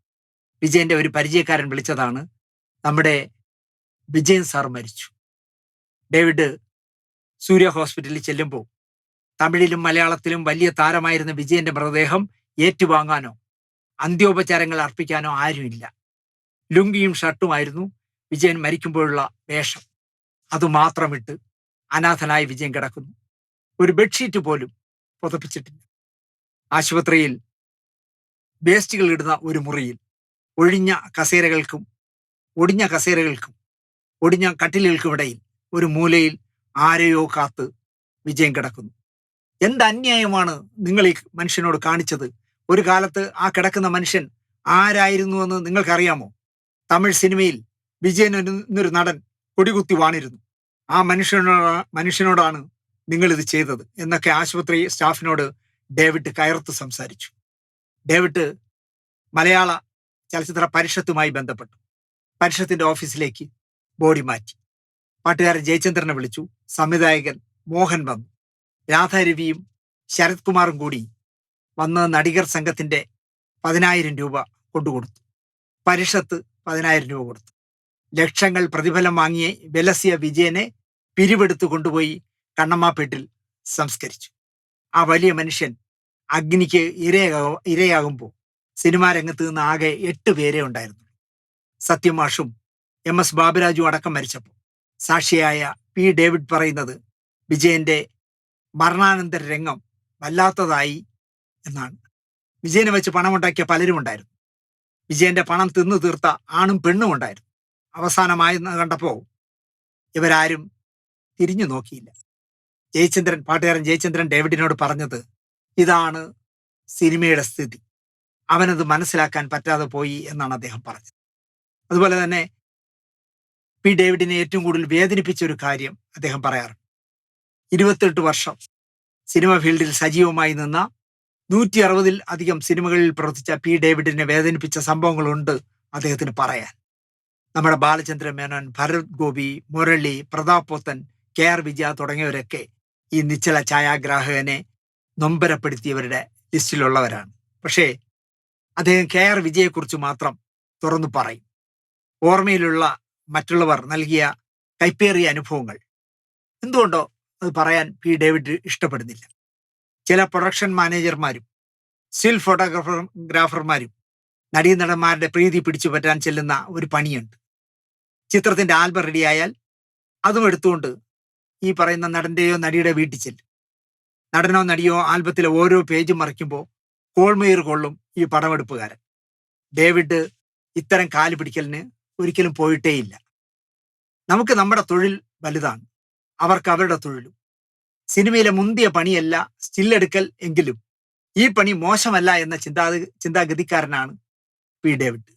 വിജയന്റെ ഒരു പരിചയക്കാരൻ വിളിച്ചതാണ്, നമ്മുടെ വിജയൻ സാർ മരിച്ചു. ഡേവിഡ് സൂര്യ ഹോസ്പിറ്റലിൽ ചെല്ലുമ്പോൾ തമിഴിലും മലയാളത്തിലും വലിയ താരമായിരുന്ന വിജയന്റെ മൃതദേഹം ഏറ്റുവാങ്ങാനോ അന്ത്യോപചാരങ്ങൾ അർപ്പിക്കാനോ ആരുമില്ല. ലുങ്കിയും ഷർട്ടുമായിരുന്നു വിജയൻ മരിക്കുമ്പോഴുള്ള വേഷം. അതുമാത്രമിട്ട് അനാഥനായി വിജയൻ കിടക്കുന്നു. ഒരു ബെഡ്ഷീറ്റ് പോലും പുതപ്പിച്ചിട്ടില്ല. ആശുപത്രിയിൽ വേസ്റ്റുകൾ ഇടുന്ന ഒരു മുറിയിൽ ഒടിഞ്ഞ കസേരകൾക്കും ഒടിഞ്ഞ കട്ടിലുകൾക്കുമിടയിൽ ഒരു മൂലയിൽ ആരെയോ കാത്ത് വിജയൻ കിടക്കുന്നു. എന്ത് അന്യായമാണ് നിങ്ങൾ ഈ മനുഷ്യനോട് കാണിച്ചത്? ഒരു കാലത്ത് ആ കിടക്കുന്ന മനുഷ്യൻ ആരായിരുന്നുവെന്ന് നിങ്ങൾക്കറിയാമോ? തമിഴ് സിനിമയിൽ വിജയൻ എന്നൊരു നടൻ കൊടികുത്തി വാണിരുന്നു. ആ മനുഷ്യനോടാണ് നിങ്ങൾ ഇത് ചെയ്തത് എന്നൊക്കെ ആശുപത്രി സ്റ്റാഫിനോട് ഡേവിഡ് കയർത്ത് സംസാരിച്ചു. ഡേവിഡ് മലയാള ചലച്ചിത്ര പരിഷത്തുമായി ബന്ധപ്പെട്ടു. പരിഷത്തിന്റെ ഓഫീസിലേക്ക് ബോഡി മാറ്റി. പാട്ടുകാരൻ ജയചന്ദ്രനെ വിളിച്ചു. സംവിധായകൻ മോഹൻ വന്നു. രാധാരവിയും ശരത് കുമാറും കൂടി വന്ന് നടികർ സംഘത്തിന്റെ 10,000 രൂപ കൊണ്ടുകൊടുത്തു. പരിഷത്ത് 10,000 രൂപ കൊടുത്തു. ലക്ഷങ്ങൾ പ്രതിഫലം വാങ്ങിയ വെലസിയ വിജയനെ പിരിവെടുത്ത് കൊണ്ടുപോയി കണ്ണമ്മാപ്പേട്ടിൽ സംസ്കരിച്ചു. ആ വലിയ മനുഷ്യൻ അഗ്നിക്ക് ഇരയാകുമ്പോൾ സിനിമാ രംഗത്ത് നിന്ന് ആകെ 8 പേരെ ഉണ്ടായിരുന്നു. സത്യമാഷും MS ബാബുരാജും അടക്കം മരിച്ചപ്പോൾ സാക്ഷിയായ പി ഡേവിഡ് പറയുന്നത് വിജയന്റെ മരണാനന്തര രംഗം വല്ലാത്തതായി എന്നാണ്. വിജയനെ വെച്ച് പണമുണ്ടാക്കിയ പലരും ഉണ്ടായിരുന്നു. വിജയന്റെ പണം തിന്നു തീർത്ത ആണും പെണ്ണും ഉണ്ടായിരുന്നു. അവസാനമായെന്ന് കണ്ടപ്പോൾ ഇവരാരും തിരിഞ്ഞു നോക്കിയില്ല. പാട്ടുകാരൻ ജയചന്ദ്രൻ ഡേവിഡിനോട് പറഞ്ഞത്, ഇതാണ് സിനിമയുടെ സ്ഥിതി, അവനത് മനസ്സിലാക്കാൻ പറ്റാതെ പോയി എന്നാണ് അദ്ദേഹം പറഞ്ഞത്. അതുപോലെ തന്നെ പി ഡേവിഡിനെ ഏറ്റവും കൂടുതൽ വേദനിപ്പിച്ച ഒരു കാര്യം അദ്ദേഹം പറയാറുണ്ട്. 28 വർഷം സിനിമ ഫീൽഡിൽ സജീവമായി നിന്ന 160-ൽ അധികം സിനിമകളിൽ പ്രവർത്തിച്ച പി ഡേവിഡിനെ വേദനിപ്പിച്ച സംഭവങ്ങളുണ്ട് അദ്ദേഹത്തിന് പറയാൻ. നമ്മുടെ ബാലചന്ദ്ര മേനോൻ, ഭരത് ഗോപി, മുരളി, പ്രതാപ് പോത്തൻ, KR വിജയ തുടങ്ങിയവരൊക്കെ ഈ നിശ്ചല ഛായാഗ്രാഹകനെ നൊമ്പരപ്പെടുത്തിയവരുടെ ലിസ്റ്റിലുള്ളവരാണ്. പക്ഷേ അദ്ദേഹം KR വിജയെക്കുറിച്ച് മാത്രം തുറന്നു പറയും. ഓർമ്മയിലുള്ള മറ്റുള്ളവർ നൽകിയ കൈപ്പേറിയ അനുഭവങ്ങൾ എന്തുകൊണ്ടോ അത് പറയാൻ പി ഡേവിഡ് ഇഷ്ടപ്പെടുന്നില്ല. ചില പ്രൊഡക്ഷൻ മാനേജർമാരും സ്റ്റിൽ ഫോട്ടോഗ്രാഫർമാരും നടീനടന്മാരുടെ പ്രീതി പിടിച്ചു പറ്റാൻ ചെല്ലുന്ന ഒരു പണിയുണ്ട്. ചിത്രത്തിന്റെ ആൽബം റെഡിയായാൽ അതും എടുത്തുകൊണ്ട് ഈ പറയുന്ന നടന്റെയോ നടിയുടെ വീട്ടിൽ ചെല്ലും. നടനോ നടിയോ ആൽബത്തിലെ ഓരോ പേജും മറിക്കുമ്പോൾ കോൾമീർ കൊള്ളും ഈ പടമെടുപ്പുകാരൻ. ഡേവിഡ് ഇത്തരം കാല് പിടിക്കലിന് ഒരിക്കലും പോയിട്ടേയില്ല. നമുക്ക് നമ്മുടെ തൊഴിൽ വലുതാണ്, അവർക്ക് അവരുടെ തൊഴിലും. സിനിമയിലെ മുന്തിയ പണിയല്ല സ്റ്റില്ലെടുക്കൽ എങ്കിലും ഈ പണി മോശമല്ല എന്ന ചിന്താഗതിക്കാരനാണ് പി ഡേവിഡ്.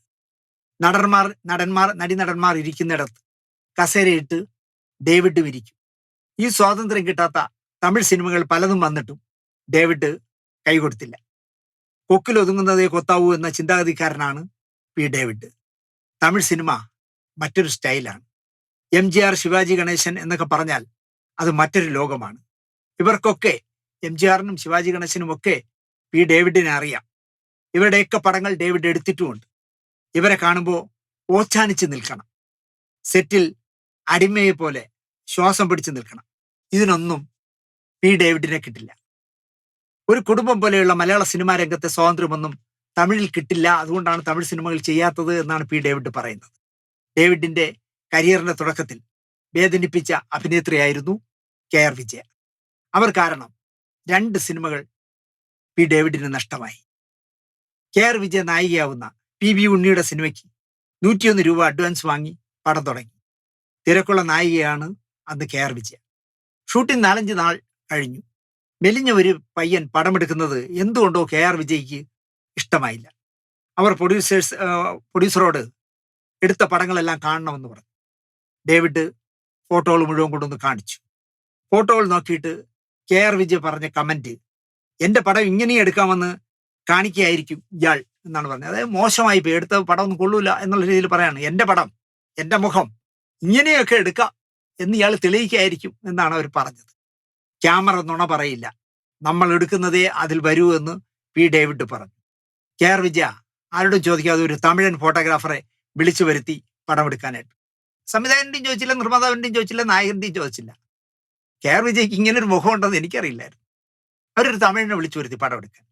നടന്മാർ ഇരിക്കുന്നിടത്ത് കസേരയിട്ട് ഡേവിഡും ഇരിക്കും. ഈ സ്വാതന്ത്ര്യം കിട്ടാത്ത തമിഴ് സിനിമകൾ പലതും വന്നിട്ടും ഡേവിഡ് കൈകൊടുത്തില്ല. കൊക്കിലൊതുങ്ങുന്നതേ കൊത്താവൂ എന്ന ചിന്താഗതിക്കാരനാണ് പി ഡേവിഡ്. തമിഴ് സിനിമ മറ്റൊരു സ്റ്റൈലാണ്. MGR, ശിവാജി ഗണേശൻ എന്നൊക്കെ പറഞ്ഞാൽ അത് മറ്റൊരു ലോകമാണ്. ഇവർക്കൊക്കെ, MGRനും ശിവാജി ഗണേശനും ഒക്കെ പി ഡേവിഡിനെ അറിയാം. ഇവരുടെയൊക്കെ പടങ്ങൾ ഡേവിഡ് എടുത്തിട്ടുമുണ്ട്. ഇവരെ കാണുമ്പോൾ ഓച്ചാനിച്ച് നിൽക്കണം, സെറ്റിൽ അടിമയെ പോലെ ശ്വാസം പിടിച്ചു നിൽക്കണം. ഇതിനൊന്നും പി ഡേവിഡിനെ കിട്ടില്ല. ഒരു കുടുംബം പോലെയുള്ള മലയാള സിനിമാ രംഗത്തെ സ്വാതന്ത്ര്യമൊന്നും തമിഴിൽ കിട്ടില്ല. അതുകൊണ്ടാണ് തമിഴ് സിനിമകൾ ചെയ്യാത്തത് എന്നാണ് പി ഡേവിഡ് പറയുന്നത്. ഡേവിഡിന്റെ കരിയറിന്റെ തുടക്കത്തിൽ വേദനിപ്പിച്ച അഭിനേത്രിയായിരുന്നു KR വിജയ. അവർ കാരണം 2 സിനിമകൾ പി ഡേവിഡിന് നഷ്ടമായി. KR വിജയ നായികയാവുന്ന PB ഉണ്ണിയുടെ സിനിമയ്ക്ക് 101 രൂപ അഡ്വാൻസ് വാങ്ങി പടം തുടങ്ങി. തിരക്കുള്ള നായികയാണ് അന്ന് KR വിജയ. ഷൂട്ടിംഗ് 4-5 നാൾ കഴിഞ്ഞു. മെലിഞ്ഞ ഒരു പയ്യൻ പടമെടുക്കുന്നത് എന്തുകൊണ്ടോ KR വിജയ്ക്ക് ഇഷ്ടമായില്ല. അവർ പ്രൊഡ്യൂസറോട് എടുത്ത പടങ്ങളെല്ലാം കാണണമെന്ന് പറഞ്ഞു. ഡേവിഡ് ഫോട്ടോകൾ മുഴുവൻ കൊണ്ടൊന്ന് കാണിച്ചു. ഫോട്ടോകൾ നോക്കിയിട്ട് KR വിജയ് പറഞ്ഞ കമന്റ്, എന്റെ പടം ഇങ്ങനെ എടുക്കാമെന്ന് കാണിക്കുകയായിരിക്കും ഇയാൾ എന്നാണ് പറഞ്ഞത്. അതായത് മോശമായി പോയി, എടുത്ത പടം ഒന്നും കൊള്ളൂല എന്നുള്ള രീതിയിൽ പറയാണ്. എന്റെ പടം, എന്റെ മുഖം ഇങ്ങനെയൊക്കെ എടുക്കാം എന്ന് ഇയാൾ തെളിയിക്കുകയായിരിക്കും എന്നാണ് അവർ പറഞ്ഞത്. ക്യാമറ നുണ പറയില്ല, നമ്മൾ എടുക്കുന്നതേ അതിൽ വരൂ എന്ന് പി ഡേവിഡ് പറഞ്ഞു. KR വിജയ ആരോടും ചോദിക്കാതെ ഒരു തമിഴൻ ഫോട്ടോഗ്രാഫറെ വിളിച്ചു വരുത്തി പടം എടുക്കാനായിട്ട്. സംവിധായകന്റെയും ചോദിച്ചില്ല, നിർമ്മാതാവിന്റെയും ചോദിച്ചില്ല, നായകന്റെയും ചോദിച്ചില്ല. KR വിജയ്ക്ക് ഇങ്ങനെ ഒരു മുഖം ഉണ്ടെന്ന് എനിക്കറിയില്ലായിരുന്നു. അവരൊരു തമിഴിനെ വിളിച്ചു വരുത്തി പടം എടുക്കാൻ.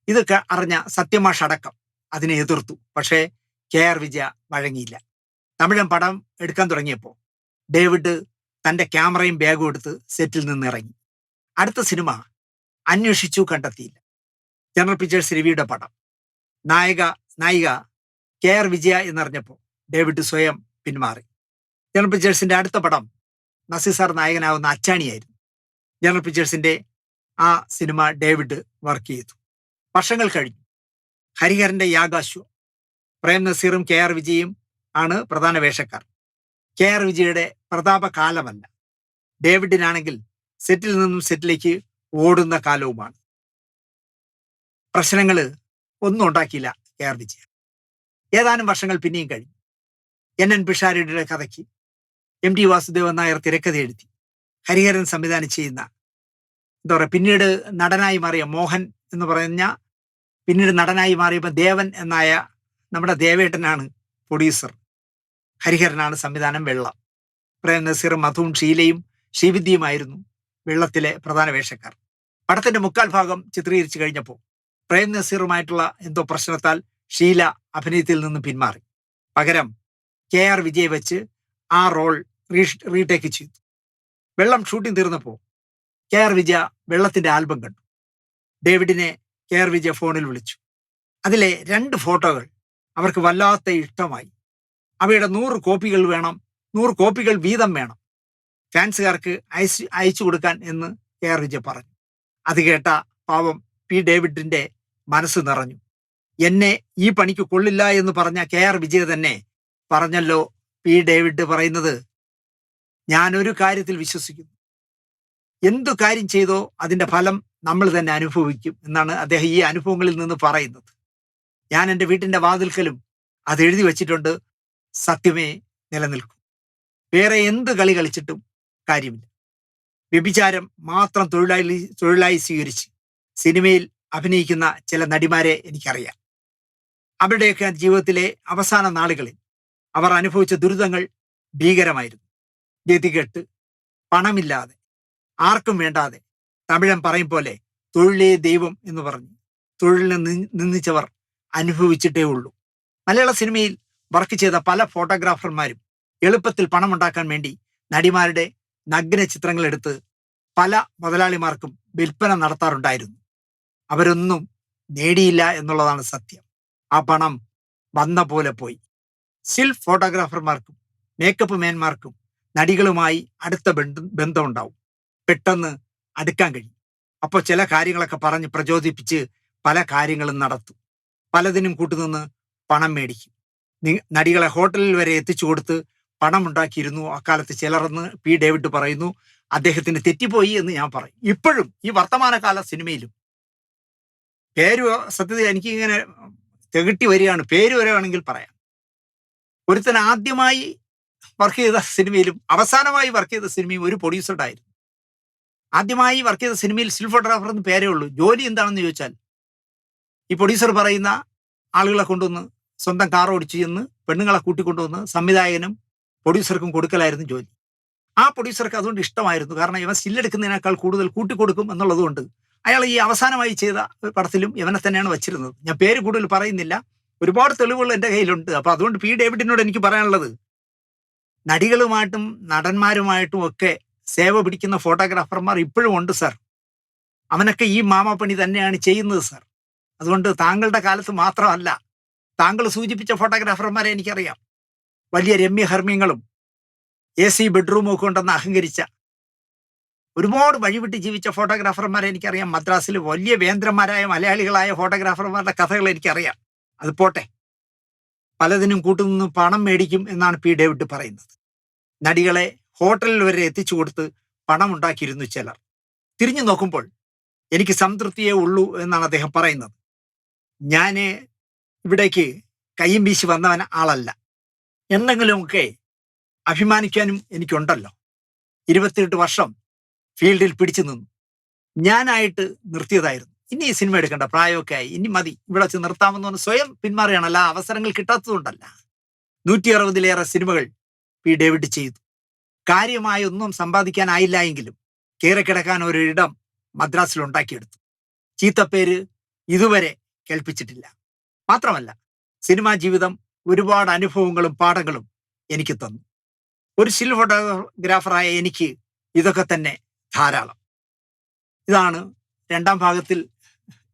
ഇതൊക്കെ അറിഞ്ഞ സത്യമാഷ് അടക്കം അതിനെ എതിർത്തു. പക്ഷേ KR വിജയ വഴങ്ങിയില്ല. തമിഴൻ പടം എടുക്കാൻ തുടങ്ങിയപ്പോൾ ഡേവിഡ് തന്റെ ക്യാമറയും ബാഗും എടുത്ത് സെറ്റിൽ നിന്ന് ഇറങ്ങി. അടുത്ത സിനിമ അന്വേഷിച്ചു കണ്ടെത്തിയില്ല. ജനറൽ പിക്ചേഴ്സ് രവിയുടെ പടം. നായിക KR വിജയ എന്നറിഞ്ഞപ്പോൾ ഡേവിഡ് സ്വയം പിന്മാറി. ജനറൽ പിക്ചേഴ്സിന്റെ അടുത്ത പടം നസീർ സാർ നായകനാവുന്ന അച്ചാണിയായിരുന്നു. ജനറൽ പിക്ചേഴ്സിന്റെ ആ സിനിമ ഡേവിഡ് വർക്ക് ചെയ്തു. വർഷങ്ങൾ കഴിഞ്ഞു. ഹരിഹരന്റെ യാഗാശ്വം, പ്രേം നസീറും KR വിജയും ആണ് പ്രധാന വേഷക്കാർ. KR വിജയുടെ പ്രതാപകാലമല്ല, ഡേവിഡിനാണെങ്കിൽ സെറ്റിൽ നിന്നും സെറ്റിലേക്ക് ഓടുന്ന കാലവുമാണ്. പ്രശ്നങ്ങൾ ഒന്നും ഉണ്ടാക്കിയില്ല KR വിജയ. ഏതാനും വർഷങ്ങൾ പിന്നെയും കഴിഞ്ഞു. NN പിഷാരടിയുടെ കഥയ്ക്ക് MT വാസുദേവൻ നായർ തിരക്കഥ എഴുതി. ഹരിഹരൻ സംവിധാനം ചെയ്യുന്ന, പിന്നീട് നടനായി മാറിയ മോഹൻ എന്ന് പറഞ്ഞ, പിന്നീട് നടനായി മാറിയപ്പോൾ ദേവൻ എന്നായ നമ്മുടെ ദേവേട്ടനാണ് പ്രൊഡ്യൂസർ. ഹരിഹരനാണ് സംവിധാനം. വെള്ളം. പ്രേം നസീറും മധുവും ഷീലയും ശ്രീവിദ്യയുമായിരുന്നു വെള്ളത്തിലെ പ്രധാന വേഷക്കാർ. പടത്തിന്റെ 3/4 ഭാഗം ചിത്രീകരിച്ചു കഴിഞ്ഞപ്പോൾ പ്രേം നസീറുമായിട്ടുള്ള എന്തോ പ്രശ്നത്താൽ ഷീല അഭിനയത്തിൽ നിന്ന് പിന്മാറി. പകരം KR വിജയ് വെച്ച് ആ റോൾ റീടേക്ക് ചെയ്തു. വെള്ളം ഷൂട്ടിംഗ് തീർന്നപ്പോൾ KR വിജയ വെള്ളത്തിന്റെ ആൽബം കണ്ടു. ഡേവിഡിനെ KR വിജയ ഫോണിൽ വിളിച്ചു. അതിലെ 2 ഫോട്ടോകൾ അവർക്ക് വല്ലാത്ത ഇഷ്ടമായി. അവയുടെ 100 കോപ്പികൾ വേണം, 100 കോപ്പികൾ വീതം വേണം ഫാൻസുകാർക്ക് അയച്ചു കൊടുക്കാൻ എന്ന് കെ.ആർ. വിജയ പറഞ്ഞു. അത് കേട്ട പാവം പി. ഡേവിഡിന്റെ മനസ്സ് നിറഞ്ഞു. എന്നെ ഈ പണിക്ക് കൊള്ളില്ല എന്ന് പറഞ്ഞ കെ.ആർ. വിജയ തന്നെ പറഞ്ഞല്ലോ, പി. ഡേവിഡ് പറയുന്നത് ഞാനൊരു കാര്യത്തിൽ വിശ്വസിക്കുന്നു, എന്തു കാര്യം ചെയ്തോ അതിന്റെ ഫലം നമ്മൾ തന്നെ അനുഭവിക്കും എന്നാണ് അദ്ദേഹം ഈ അനുഭവങ്ങളിൽ നിന്ന് പറയുന്നത്. ഞാൻ എൻ്റെ വീട്ടിന്റെ വാതിൽക്കലും അത് എഴുതി വെച്ചിട്ടുണ്ട്, സത്യമേ നിലനിൽക്കും. വേറെ എന്ത് കളി കളിച്ചിട്ടും കാര്യമില്ല. വ്യഭിചാരം മാത്രം തൊഴിലായി സ്വീകരിച്ച് സിനിമയിൽ അഭിനയിക്കുന്ന ചില നടിമാരെ എനിക്കറിയാം. അവരുടെയൊക്കെ ജീവിതത്തിലെ അവസാന നാളുകളിൽ അവർ അനുഭവിച്ച ദുരിതങ്ങൾ ഭീകരമായിരുന്നു. ഗതികെട്ട്, പണമില്ലാതെ, ആർക്കും വേണ്ടാതെ, തമിഴൻ പറയും പോലെ തൊഴിലേ ദൈവം എന്ന് പറഞ്ഞ് തൊഴിലിനെ നിന്ദിച്ചവർ അനുഭവിച്ചിട്ടേ ഉള്ളൂ. മലയാള സിനിമയിൽ വർക്ക് ചെയ്ത പല ഫോട്ടോഗ്രാഫർമാരും എളുപ്പത്തിൽ പണമുണ്ടാക്കാൻ വേണ്ടി നടിമാരുടെ നഗ്ന ചിത്രങ്ങൾ എടുത്ത് പല മുതലാളിമാർക്കും വിൽപ്പന നടത്താറുണ്ടായിരുന്നു. അവരൊന്നും നേടിയില്ല എന്നുള്ളതാണ് സത്യം. ആ പണം വന്ന പോലെ പോയി. സ്റ്റിൽ ഫോട്ടോഗ്രാഫർമാർക്കും മേക്കപ്പ് മാൻമാർക്കും നടികളുമായി അടുത്ത ബന്ധമുണ്ടാവും. പെട്ടെന്ന് അടുക്കാൻ കഴിയും. അപ്പോൾ ചില കാര്യങ്ങളൊക്കെ പറഞ്ഞ് പ്രചോദിപ്പിച്ച് പല കാര്യങ്ങളും നടത്തും. പലതിനും കൂട്ടുനിന്ന് പണം മേടിക്കും. നടികളെ ഹോട്ടലിൽ വരെ എത്തിച്ചു കൊടുത്ത് പണമുണ്ടാക്കിയിരുന്നു അക്കാലത്ത് ചിലർന്ന് പി. ഡേവിഡ് പറയുന്നു. അദ്ദേഹത്തിന് തെറ്റിപ്പോയി എന്ന് ഞാൻ പറയും. ഇപ്പോഴും ഈ വർത്തമാനകാല സിനിമയിലും പേര് സത്യത്തിൽ എനിക്ക് ഇങ്ങനെ തികട്ടി വരികയാണ്, പേര് വരെ വേണമെങ്കിൽ പറയാം. ഒരുത്തൻ ആദ്യമായി വർക്ക് ചെയ്ത സിനിമയിലും അവസാനമായി വർക്ക് ചെയ്ത സിനിമയും ഒരു പ്രൊഡ്യൂസറുടെ ആയിരുന്നു. ആദ്യമായി വർക്ക് ചെയ്ത സിനിമയിൽ സ്റ്റിൽ ഫോട്ടോഗ്രാഫർ എന്ന് പേരേ ഉള്ളൂ. ജോലി എന്താണെന്ന് ചോദിച്ചാൽ ഈ പ്രൊഡ്യൂസർ പറയുന്ന ആളുകളെ കൊണ്ടുവന്ന് സ്വന്തം കാർ ഓടിച്ച് ചെന്ന് പെണ്ണുങ്ങളെ കൂട്ടിക്കൊണ്ടുവന്ന് സംവിധായകനും പ്രൊഡ്യൂസർക്കും കൊടുക്കലായിരുന്നു ജോലി. ആ പ്രൊഡ്യൂസർക്ക് അതുകൊണ്ട് ഇഷ്ടമായിരുന്നു. കാരണം ഇവൻ സ്റ്റില്ലെടുക്കുന്നതിനേക്കാൾ കൂടുതൽ കൂട്ടിക്കൊടുക്കും എന്നുള്ളതുകൊണ്ട് അയാൾ ഈ അവസാനമായി ചെയ്ത പടത്തിലും ഇവനെ തന്നെയാണ് വച്ചിരുന്നത്. ഞാൻ പേര് കൂടുതൽ പറയുന്നില്ല, ഒരുപാട് തെളിവുകൾ എൻ്റെ കയ്യിലുണ്ട്. അപ്പൊ അതുകൊണ്ട് പി. ഡേവിഡിനോട് എനിക്ക് പറയാനുള്ളത്, നടികളുമായിട്ടും നടന്മാരുമായിട്ടും ഒക്കെ സേവ പിടിക്കുന്ന ഫോട്ടോഗ്രാഫർമാർ ഇപ്പോഴും ഉണ്ട് സർ. അവനൊക്കെ ഈ മാമാപ്പണി തന്നെയാണ് ചെയ്യുന്നത് സർ. അതുകൊണ്ട് താങ്കളുടെ കാലത്ത് മാത്രമല്ല, താങ്കൾ സൂചിപ്പിച്ച ഫോട്ടോഗ്രാഫർമാരെ എനിക്കറിയാം. വലിയ രമ്യഹർമ്മ്യങ്ങളും AC ബെഡ്റൂമും ഒക്കെ ഉണ്ടെന്ന് അഹങ്കരിച്ച ഒരുപാട് വഴിവിട്ട് ജീവിച്ച ഫോട്ടോഗ്രാഫർമാരെ എനിക്കറിയാം. മദ്രാസിൽ വലിയ വേന്ദ്രന്മാരായ മലയാളികളായ ഫോട്ടോഗ്രാഫർമാരുടെ കഥകൾ എനിക്കറിയാം. അത് പോട്ടെ, പലതിനും കൂട്ടുനിന്ന് പണം മേടിക്കും എന്നാണ് പി. ഡേവിഡ് പറയുന്നത്. നടികളെ ഹോട്ടലിൽ വരെ എത്തിച്ചു കൊടുത്ത് പണം ഉണ്ടാക്കിയിരുന്നു ചിലർ. തിരിഞ്ഞു നോക്കുമ്പോൾ എനിക്ക് സംതൃപ്തിയേ ഉള്ളൂ എന്നാണ് അദ്ദേഹം പറയുന്നത്. ഞാൻ ഇവിടേക്ക് കയ്യും വീശി വന്നവൻ ആളല്ല. എന്തെങ്കിലുമൊക്കെ അഭിമാനിക്കാനും എനിക്കുണ്ടല്ലോ. 28 വർഷം ഫീൽഡിൽ പിടിച്ചു നിന്നു. ഞാനായിട്ട് നിർത്തിയതായിരുന്നു. ഇനി ഈ സിനിമ എടുക്കേണ്ട പ്രായമൊക്കെ ആയി, ഇനി മതി, ഇവിടെ വെച്ച് നിർത്താമെന്ന് പറഞ്ഞ് സ്വയം പിന്മാറുകയാണല്ല. അവസരങ്ങൾ കിട്ടാത്തതുകൊണ്ടല്ല. 160-ലേറെ സിനിമകൾ പി. ഡേവിഡ് ചെയ്തു. കാര്യമായി ഒന്നും സമ്പാദിക്കാനായില്ല എങ്കിലും കയറിക്കിടക്കാൻ ഒരിടം മദ്രാസിൽ ഉണ്ടാക്കിയെടുത്തു. ചീത്തപ്പേര് ഇതുവരെ കേൾപ്പിച്ചിട്ടില്ല. മാത്രമല്ല, സിനിമാ ജീവിതം ഒരുപാട് അനുഭവങ്ങളും പാഠങ്ങളും എനിക്ക് തന്നു. ഒരു സ്റ്റിൽ ഫോട്ടോഗ്രാഫറായ എനിക്ക് ഇതൊക്കെ തന്നെ ധാരാളം. ഇതാണ് രണ്ടാം ഭാഗത്തിൽ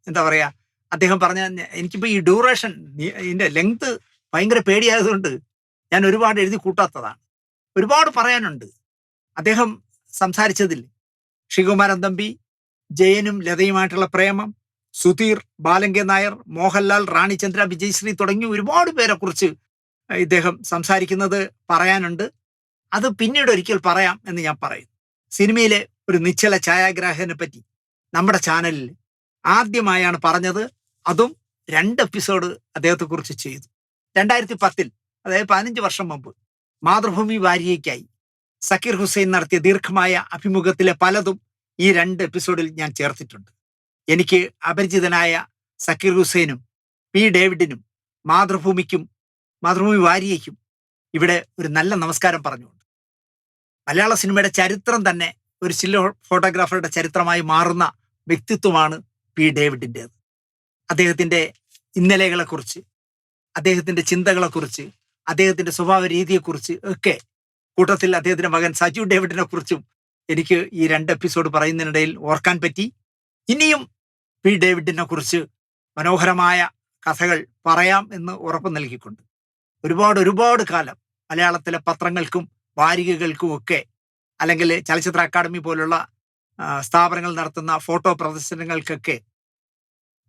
എന്താ പറയാ അദ്ദേഹം പറഞ്ഞ. എനിക്കിപ്പോ ഈ ഡ്യൂറേഷൻ, ഇതിന്റെ ലെങ്ത് ഭയങ്കര പേടിയായതുകൊണ്ട് ഞാൻ ഒരുപാട് എഴുതി കൂട്ടാത്തതാണ്. ഒരുപാട് പറയാനുണ്ട്. അദ്ദേഹം സംസാരിച്ചതിൽ ശ്രീകുമാരൻ തമ്പി, ജയനും ലതയുമായിട്ടുള്ള പ്രേമം, സുധീർ, ബാലങ്കെ നായർ, മോഹൻലാൽ, റാണിചന്ദ്ര, വിജയശ്രീ തുടങ്ങി ഒരുപാട് പേരെ കുറിച്ച് ഇദ്ദേഹം സംസാരിക്കുന്നത് പറയാനുണ്ട്. അത് പിന്നീട് ഒരിക്കൽ പറയാം എന്ന് ഞാൻ പറയുന്നു. സിനിമയിലെ ഒരു നിശ്ചല ഛായാഗ്രാഹകനെ പറ്റി നമ്മുടെ ചാനലിൽ ആദ്യമായാണ് പറഞ്ഞത്. അതും 2 എപ്പിസോഡ് അദ്ദേഹത്തെക്കുറിച്ച് ചെയ്തു. 2010, അതായത് 15 വർഷം മുമ്പ് മാതൃഭൂമി വാരികയ്ക്കായി സക്കീർ ഹുസൈൻ നടത്തിയ ദീർഘമായ അഭിമുഖത്തിലെ പലതും ഈ 2 എപ്പിസോഡിൽ ഞാൻ ചേർത്തിട്ടുണ്ട്. എനിക്ക് അപരിചിതനായ സക്കീർ ഹുസൈനും പി. ഡേവിഡിനും മാതൃഭൂമി വാരികയ്ക്കും ഇവിടെ ഒരു നല്ല നമസ്കാരം പറഞ്ഞുകൊണ്ട്, മലയാള സിനിമയുടെ ചരിത്രം തന്നെ ഒരു സ്റ്റിൽ ഫോട്ടോഗ്രാഫറുടെ ചരിത്രമായി മാറുന്ന വ്യക്തിത്വമാണ് പി. ഡേവിഡിൻ്റെത്. അദ്ദേഹത്തിൻ്റെ ഇന്നലെകളെക്കുറിച്ച്, അദ്ദേഹത്തിൻ്റെ ചിന്തകളെക്കുറിച്ച്, അദ്ദേഹത്തിൻ്റെ സ്വഭാവ രീതിയെക്കുറിച്ച് ഒക്കെ, കൂട്ടത്തിൽ അദ്ദേഹത്തിൻ്റെ മകൻ സജു ഡേവിഡിനെ കുറിച്ചും എനിക്ക് ഈ 2 എപ്പിസോഡ് പറയുന്നതിനിടയിൽ ഓർക്കാൻ പറ്റി. ഇനിയും പി. ഡേവിഡിനെ കുറിച്ച് മനോഹരമായ കഥകൾ പറയാം എന്ന് ഉറപ്പ് നൽകിക്കൊണ്ട് ഒരുപാട് കാലം മലയാളത്തിലെ പത്രങ്ങൾക്കും വാരികകൾക്കും ഒക്കെ, അല്ലെങ്കിൽ ചലച്ചിത്ര അക്കാദമി പോലുള്ള സ്ഥാപനങ്ങൾ നടത്തുന്ന ഫോട്ടോ പ്രദർശനങ്ങൾക്കൊക്കെ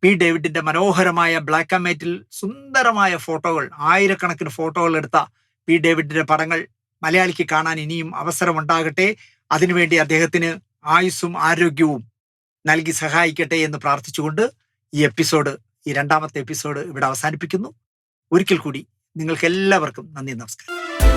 പി ഡേവിഡിന്റെ മനോഹരമായ ബ്ലാക്ക് ആൻഡ് വൈറ്റിൽ സുന്ദരമായ ഫോട്ടോകൾ, ആയിരക്കണക്കിന് ഫോട്ടോകൾ എടുത്ത പി ഡേവിഡിന്റെ പടങ്ങൾ മലയാളിക്ക് കാണാൻ ഇനിയും അവസരമുണ്ടാകട്ടെ. അതിനുവേണ്ടി അദ്ദേഹത്തിന് ആയുസ്സും ആരോഗ്യവും നൽകി സഹായിക്കട്ടെ എന്ന് പ്രാർത്ഥിച്ചുകൊണ്ട് ഈ രണ്ടാമത്തെ എപ്പിസോഡ് ഇവിടെ അവസാനിപ്പിക്കുന്നു. ഒരിക്കൽ കൂടി നിങ്ങൾക്ക് എല്ലാവർക്കും നന്ദി, നമസ്കാരം.